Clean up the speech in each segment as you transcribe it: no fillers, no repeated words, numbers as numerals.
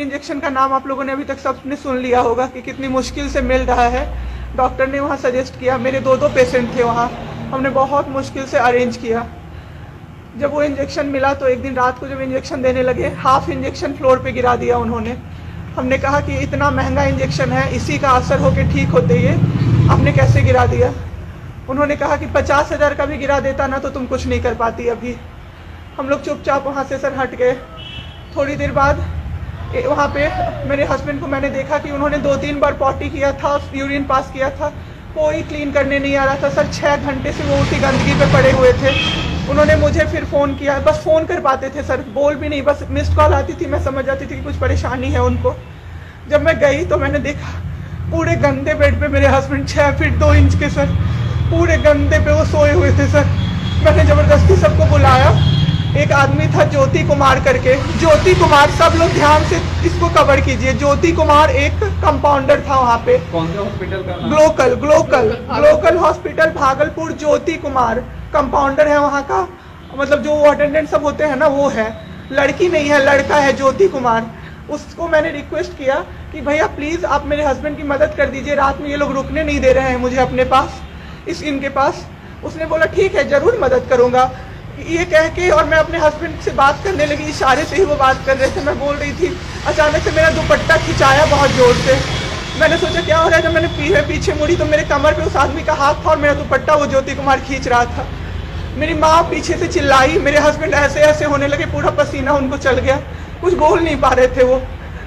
Injection का नाम आप लोगों ने अभी तक सबने सुन लिया होगा कि कितनी मुश्किल से मिल रहा है। डॉक्टर ने वहाँ सजेस्ट किया, मेरे दो पेशेंट थे वहाँ, हमने बहुत मुश्किल से अरेंज किया। जब वो इंजेक्शन मिला तो एक दिन रात को जब इंजेक्शन देने लगे, हाफ इंजेक्शन फ्लोर पे गिरा दिया उन्होंने। हमने कहा कि इतना महंगा इंजेक्शन है, इसी का असर होके ठीक होते ये आपने कैसे गिरा दिया। उन्होंने कहा कि 50,000 का भी गिरा देता ना तो तुम कुछ नहीं कर पाती अभी। हम लोग चुपचाप वहाँ से सर हट गए। थोड़ी देर बाद वहाँ पे मेरे हस्बैंड को मैंने देखा कि उन्होंने 2-3 बार पॉटी किया था, यूरिन पास किया था, कोई क्लीन करने नहीं आ रहा था सर। 6 घंटे से वो उसी गंदगी पे पड़े हुए थे। उन्होंने मुझे फिर फ़ोन किया, बस फ़ोन कर पाते थे सर, बोल भी नहीं, बस मिस्ड कॉल आती थी, मैं समझ जाती थी कि कुछ परेशानी है उनको। जब मैं गई तो मैंने देखा पूरे गंदे बेड पे मेरे हस्बैंड 6 फीट 2 इंच के सर, पूरे गंदे पे वो सोए हुए थे सर। मैंने ज़बरदस्ती सबको बुलाया। एक आदमी था ज्योति कुमार करके, ज्योति कुमार, सब लोग ध्यान से इसको कवर कीजिए। ज्योति कुमार एक कंपाउंडर था वहाँ पे। कौन से हॉस्पिटल का नाम? Glocal hospital Bhagalpur. Jyoti Kumar compounder है वहाँ का, मतलब जो अटेंडेंट सब होते हैं ना वो है, लड़की नहीं है लड़का है ज्योति कुमार। उसको मैंने रिक्वेस्ट किया कि भैया प्लीज़ आप मेरे हस्बैंड की मदद कर दीजिए, रात में ये लोग रुकने नहीं दे रहे हैं मुझे अपने पास, इनके पास। उसने बोला ठीक है ज़रूर मदद करूँगा, ये कह के, और मैं अपने हस्बैंड से बात करने लगी, इशारे से ही वो बात कर रहे थे, मैं बोल रही थी। अचानक से मेरा दुपट्टा खिंचाया बहुत ज़ोर से। मैंने सोचा क्या हो रहा है, जब मैंने पीछे मुड़ी तो मेरे कमर पे उस आदमी का हाथ था और मेरा दुपट्टा वो ज्योति कुमार खींच रहा था। मेरी माँ पीछे से चिल्लाई, मेरे हस्बैंड ऐसे ऐसे होने लगे, पूरा पसीना उनको चल गया, कुछ बोल नहीं पा रहे थे वो।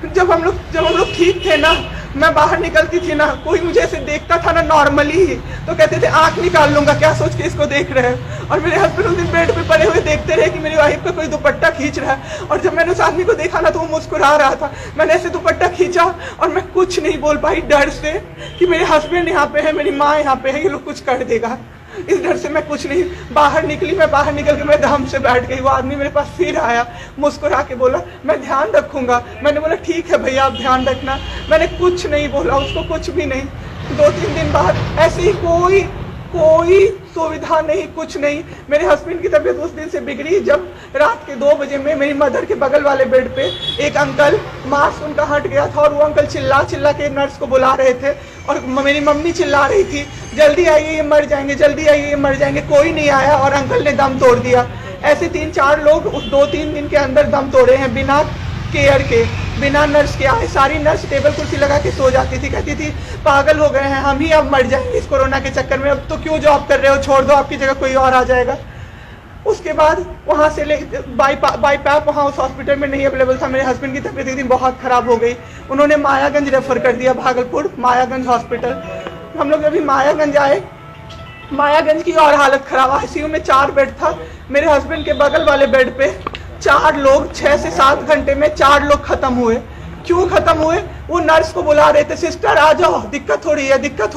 जब हम लोग ठीक थे ना, मैं बाहर निकलती थी ना, कोई मुझे ऐसे देखता था ना नॉर्मली ही तो कहते थे आंख निकाल लूंगा, क्या सोच के इसको देख रहे हैं। और मेरे हस्बैंड उस दिन बेड पे पड़े हुए देखते रहे कि मेरी वाइफ का कोई दुपट्टा खींच रहा है। और जब मैंने उस आदमी को देखा ना तो वो मुस्कुरा रहा था। मैंने ऐसे दुपट्टा खींचा और मैं कुछ नहीं बोल पाई डर से कि मेरे हस्बैंड यहाँ पे है, मेरी माँ यहाँ पे है, ये लोग कुछ कर देगा, इस डर से मैं कुछ नहीं बाहर निकली। मैं बाहर निकल के मैं दम से बैठ गई। वो आदमी मेरे पास फिर आया, मुस्कुरा के बोला मैं ध्यान रखूंगा। मैंने बोला ठीक है भैया आप ध्यान रखना। मैंने कुछ नहीं बोला उसको, कुछ भी नहीं। 2-3 दिन बाद ऐसे ही कोई सुविधा नहीं, कुछ नहीं। मेरे हस्बैंड की तबीयत उस दिन से बिगड़ी जब रात के 2 बजे में मेरी मदर के बगल वाले बेड पे एक अंकल, मास्क उनका हट गया था और वो अंकल चिल्ला के नर्स को बुला रहे थे और मेरी मम्मी चिल्ला रही थी जल्दी आइए ये मर जाएंगे, जल्दी आइए ये मर जाएंगे। कोई नहीं आया और अंकल ने दम तोड़ दिया। ऐसे 3-4 लोग उस 2-3 दिन के अंदर दम तोड़े हैं बिना केयर के, बिना नर्स के आए। सारी नर्स टेबल कुर्सी लगा के सो जाती थी, कहती थी पागल हो गए हैं हम ही, अब मर जाएंगे इस कोरोना के चक्कर में, अब तो क्यों जॉब कर रहे हो, छोड़ दो, आपकी जगह कोई और आ जाएगा। उसके बाद वहाँ से बाई पैप वहाँ उस हॉस्पिटल में नहीं अवेलेबल था। मेरे हस्बैंड की तबीयत एक दिन बहुत ख़राब हो गई, उन्होंने मायागंज रेफर कर दिया, भागलपुर मायागंज हॉस्पिटल। हम लोग अभी मायागंज आए, मायागंज की और हालत ख़राब, आईसीयू में 4 बेड था। मेरे हस्बैंड के बगल वाले बेड पे 4 लोग 6 से 7 घंटे में 4 लोग खत्म हुए। क्यों खत्म हुए? वो नर्स को बुला रहे थे, सिस्टर आ जाओ, दिक्कत हो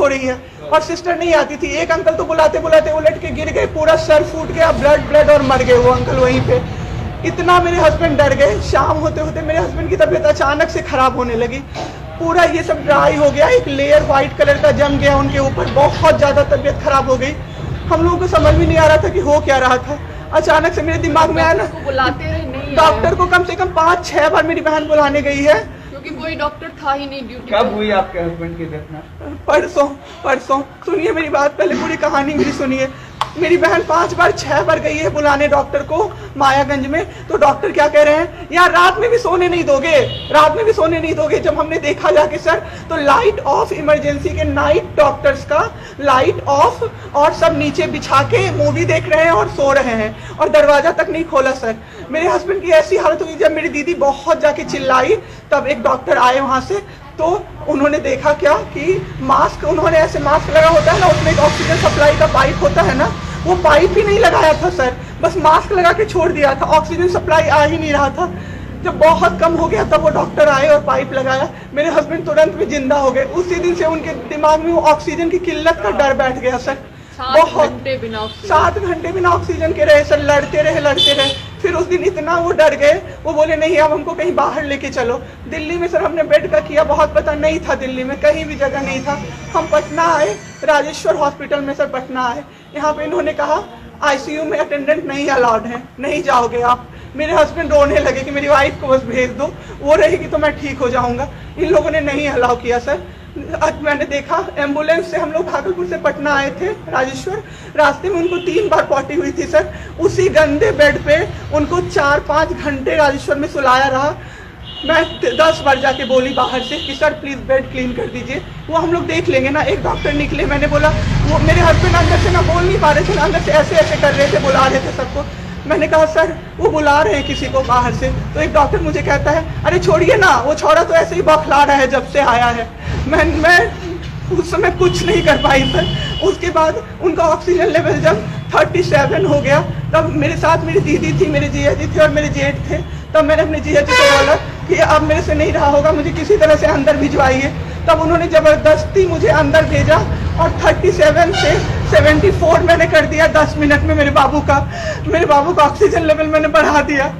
रही है, और सिस्टर नहीं आती थी। एक अंकल तो बुलाते बुलाते उलट के गिर गए, पूरा सर फूट गया, ब्लड और मर गए वो अंकल वहीं पे। इतना मेरे हस्बैंड डर गए। शाम होते होते मेरे हस्बैंड की तबीयत अचानक से खराब होने लगी, पूरा ये सब ड्राई हो गया, एक लेयर व्हाइट कलर का जम गया उनके ऊपर, बहुत ज्यादा तबीयत खराब हो गई। हम लोगों को समझ में नहीं आ रहा था कि हो क्या रहा था। अचानक से मेरे दिमाग में आया ना, डॉक्टर को कम से कम 5-6 बार मेरी बहन बुलाने गई है, क्योंकि कोई डॉक्टर था ही नहीं ड्यूटी। कब हुई आपके हस्बैंड की डेथ? परसों। सुनिए मेरी बात, पहले पूरी कहानी मेरी सुनिए। मेरी बहन 5-6 बार गई है बुलाने डॉक्टर को मायागंज में, तो डॉक्टर क्या कह रहे हैं, यार रात में भी सोने नहीं दोगे। जब हमने देखा जाके सर, तो लाइट ऑफ, इमरजेंसी के नाइट डॉक्टर्स का लाइट ऑफ, और सब नीचे बिछा के मूवी देख रहे हैं और सो रहे हैं, और दरवाजा तक नहीं खोला सर। मेरे हस्बैंड की ऐसी हालत हुई, जब मेरी दीदी बहुत जाके चिल्लाई तब एक डॉक्टर आए वहां से, तो उन्होंने देखा क्या कि मास्क, उन्होंने ऐसे मास्क लगा होता है ना, उसमें एक ऑक्सीजन सप्लाई का पाइप होता है ना, वो पाइप ही नहीं लगाया था सर, बस मास्क लगा के छोड़ दिया था, ऑक्सीजन सप्लाई आ ही नहीं रहा था। जब बहुत कम हो गया तब वो डॉक्टर आए और पाइप लगाया, मेरे हस्बैंड तुरंत में जिंदा हो गए। उसी दिन से उनके दिमाग में वो ऑक्सीजन की किल्लत का डर बैठ गया सर। 7 घंटे बिना ऑक्सीजन के रहे सर, लड़ते रहे। फिर उस दिन इतना वो डर गए, वो बोले नहीं अब हमको कहीं बाहर लेके चलो। दिल्ली में सर हमने बेड का किया, बहुत पता नहीं था, दिल्ली में कहीं भी जगह नहीं था। हम पटना आए, राजेश्वर हॉस्पिटल में सर पटना आए। यहाँ पे इन्होंने कहा आईसीयू में अटेंडेंट नहीं अलाउड है, नहीं जाओगे आप। मेरे हस्बैंड रोने लगे कि मेरी वाइफ को बस भेज दो, वो रहेगी तो मैं ठीक हो जाऊंगा। इन लोगों ने नहीं अलाउ किया सर। आज मैंने देखा एम्बुलेंस से हम लोग भागलपुर से पटना आए थे राजेश्वर, रास्ते में उनको 3 बार पॉटी हुई थी सर। उसी गंदे बेड पे उनको 4-5 घंटे राजेश्वर में सुलाया रहा। मैं 10 बार जाके बोली बाहर से कि सर प्लीज बेड क्लीन कर दीजिए, वो हम लोग देख लेंगे ना। एक डॉक्टर निकले, मैंने बोला, वो मेरे हस्बैंड अंदर से ना बोल नहीं पा रहे थे, अंदर से ऐसे ऐसे कर रहे थे, बुला रहे थे सबको। मैंने कहा सर वो बुला रहे हैं किसी को बाहर से, तो एक डॉक्टर मुझे कहता है अरे छोड़िए ना, वो छोड़ा तो ऐसे ही बौखला रहा है जब से आया है। मैं उस समय कुछ नहीं कर पाई सर। उसके बाद उनका ऑक्सीजन लेवल जब 37 हो गया, तब मेरे साथ मेरी दीदी थी, मेरे जीजा जी थे और मेरे जेठ थे। तब मैंने अपने जीजा जी को बोला कि अब मेरे से नहीं रहा होगा, मुझे किसी तरह से अंदर भिजवाइए। तब उन्होंने ज़बरदस्ती मुझे अंदर भेजा और 37 से 74 मैंने कर दिया 10 मिनट में। मेरे बाबू का ऑक्सीजन लेवल मैंने बढ़ा दिया।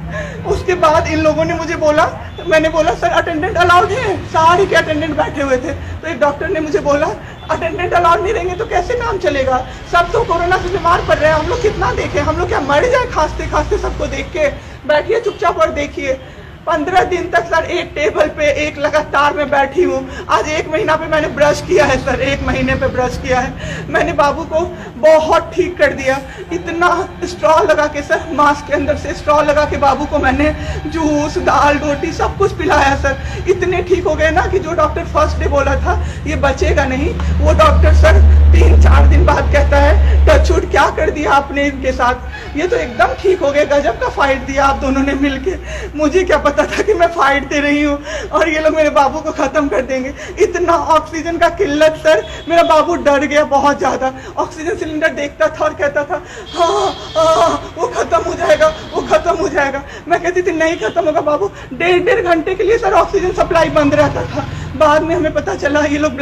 उसके बाद इन लोगों ने मुझे बोला, मैंने बोला सर अटेंडेंट अलाउड है, सारे के अटेंडेंट बैठे हुए थे। तो एक डॉक्टर ने मुझे बोला अटेंडेंट अलाउड नहीं रहेंगे तो कैसे काम चलेगा, सब तो कोरोना से बीमार पड़ रहे हैं, हम लोग कितना देखें, हम लोग क्या मर जाए खांसते खांसते सबको देख के, बैठिए चुपचाप और देखिए। 15 दिन तक सर एक टेबल पे एक लगातार मैं बैठी हूँ। आज 1 महीना पे मैंने ब्रश किया है सर, 1 महीने पे ब्रश किया है मैंने। बाबू को बहुत ठीक कर दिया, इतना स्ट्रॉ लगा के सर, मास्क के अंदर से स्ट्रॉ लगा के बाबू को मैंने जूस दाल रोटी सब कुछ पिलाया सर। इतने ठीक हो गए ना कि जो डॉक्टर फर्स्ट डे बोला था ये बचेगा नहीं, वो डॉक्टर सर 3-4 दिन बाद कहता है टचवुड क्या कर दिया आपने इनके साथ, ये तो एकदम ठीक हो गए, गजब का फाइट दिया आप दोनों ने मिलके। मुझे क्या पता था कि मैं फाइट दे रही हूँ और ये लोग मेरे बाबू को खत्म कर देंगे। इतना ऑक्सीजन का किल्लत सर, मेरा बाबू डर गया बहुत ज्यादा। ऑक्सीजन सिलेंडर देखता था और कहता था हाँ वो खत्म हो जाएगा, वो खत्म हो जाएगा। मैं कहती थी नहीं खत्म होगा बाबू। 1.5 घंटे के लिए सर ऑक्सीजन सप्लाई बंद रहता था। बाद में हमें पता चला ये लोग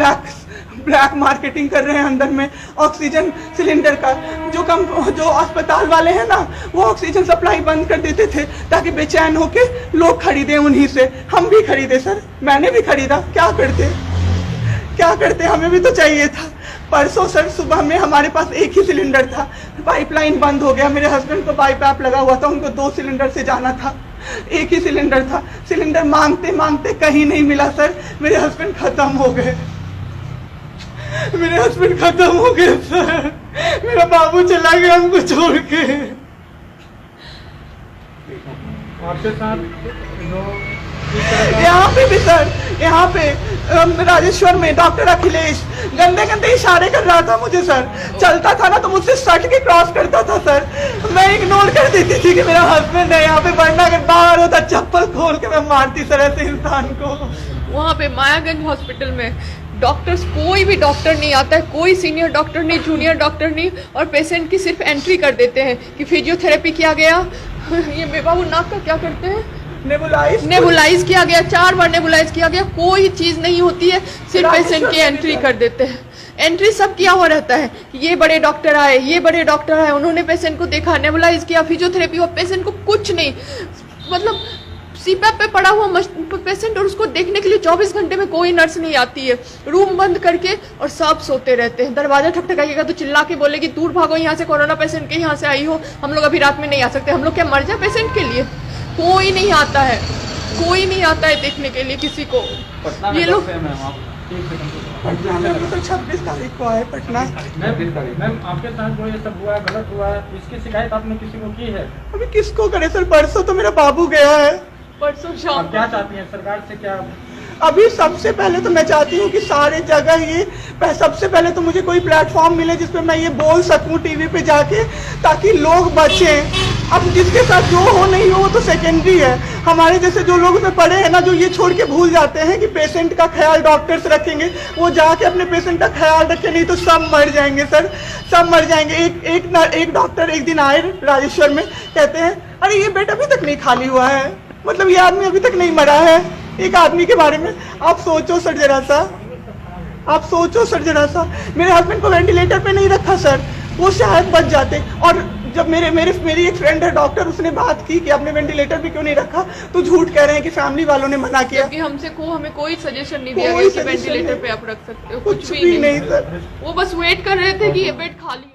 ब्लैक मार्केटिंग कर रहे हैं अंदर में ऑक्सीजन सिलेंडर का। जो अस्पताल वाले हैं ना, वो ऑक्सीजन सप्लाई बंद कर देते थे ताकि बेचैन होके लोग खरीदें उन्हीं से। हम भी खरीदे सर, मैंने भी खरीदा, क्या करते हमें भी तो चाहिए था। परसों सर सुबह में हमारे पास एक ही सिलेंडर था, पाइपलाइन बंद हो गया। मेरे हस्बैंड को बाईपैप लगा हुआ था, उनको 2 सिलेंडर से जाना था, एक ही सिलेंडर था। सिलेंडर मांगते मांगते कहीं नहीं मिला सर, मेरे हस्बैंड खत्म हो गए सर। मेरा बाबू चला गया हमको छोड़ के। आपके साथ यहाँ पे भी सर, यहाँ पे राजेश्वर में डॉक्टर अखिलेश गंदे गंदे इशारे कर रहा था मुझे सर। चलता था ना तो मुझसे सट के क्रॉस करता था सर, मैं इग्नोर कर देती थी कि मेरा हस्बैंड है यहाँ पे, वरना अगर बाहर होता चप्पल खोल के मैं मारती सर ऐसे इंसान को। वहाँ पे मायागंज हॉस्पिटल में डॉक्टर्स, कोई भी डॉक्टर नहीं आता है, कोई सीनियर डॉक्टर नहीं, जूनियर डॉक्टर नहीं, और पेशेंट की सिर्फ एंट्री कर देते हैं कि फिजियोथेरेपी किया गया। ये बेबाबू नाक का क्या करते हैं, नेबुलाइज किया गया, 4 बार नेबुलाइज किया गया, कोई चीज़ नहीं होती है, सिर्फ पेशेंट की एंट्री कर देते हैं। एंट्री सब किया हुआ रहता है कि ये बड़े डॉक्टर आए, ये बड़े डॉक्टर आए, उन्होंने पेशेंट को देखा, नेबुलाइज किया, फिजियोथेरेपी हुआ, पेशेंट को कुछ नहीं, मतलब सीपैप पे पड़ा हुआ पेशेंट, और उसको देखने के लिए 24 घंटे में कोई नर्स नहीं आती है। रूम बंद करके और सब सोते रहते हैं। दरवाजा ठकठकाइएगा तो चिल्ला के बोलेगी दूर भागो यहाँ से, कोरोना पेशेंट के यहाँ से आई हो, हम लोग अभी रात में नहीं आ सकते। हम लोग क्या मर जाए पेशेंट के लिए? कोई नहीं आता है, कोई नहीं आता है देखने के लिए किसी को। ये लोग 26 तारीख को आए पटना। मैम आपके साथ जो ये सब हुआ है, गलत हुआ है, इसकी शिकायत आपने किसी को की है? अभी किसको करे सर, परसों तो मेरा बाबू गया है, परसों शाम। क्या चाहती हैं सरकार से, क्या? अभी सबसे पहले तो मैं चाहती हूँ कि सारे जगह ये, सबसे पहले तो मुझे कोई प्लेटफॉर्म मिले जिसपे मैं ये बोल सकूँ टीवी पे जाके, ताकि लोग बचें। अब जिसके साथ जो हो नहीं हो वो तो सेकेंडरी है। हमारे जैसे जो लोग उसमें पड़े हैं ना, जो ये छोड़ के भूल जाते हैं कि पेशेंट का ख्याल डॉक्टर्स रखेंगे, वो जाके अपने पेशेंट का ख्याल रखें, नहीं तो सब मर जाएंगे सर, सब मर जाएंगे। एक डॉक्टर एक दिन आए राजेश्वर में, कहते हैं अरे ये बेड अभी तक नहीं खाली हुआ है, मतलब ये आदमी अभी तक नहीं मरा है। एक आदमी के बारे में आप सोचो सर जरा सा, आप सोचो सर जरा सा। मेरे हस्बैंड को वेंटिलेटर पे नहीं रखा सर, वो शायद बच जाते। और जब मेरी एक फ्रेंड है डॉक्टर, उसने बात की कि आपने वेंटिलेटर भी क्यों नहीं रखा, तो झूठ कह रहे हैं कि फैमिली वालों ने मना किया। हमें कोई सजेशन नहीं दिया गया कि वेंटिलेटर पे आप रख सकते हो, कुछ भी नहीं सर। वो बस वेट कर रहे थे कि ये बेड खाली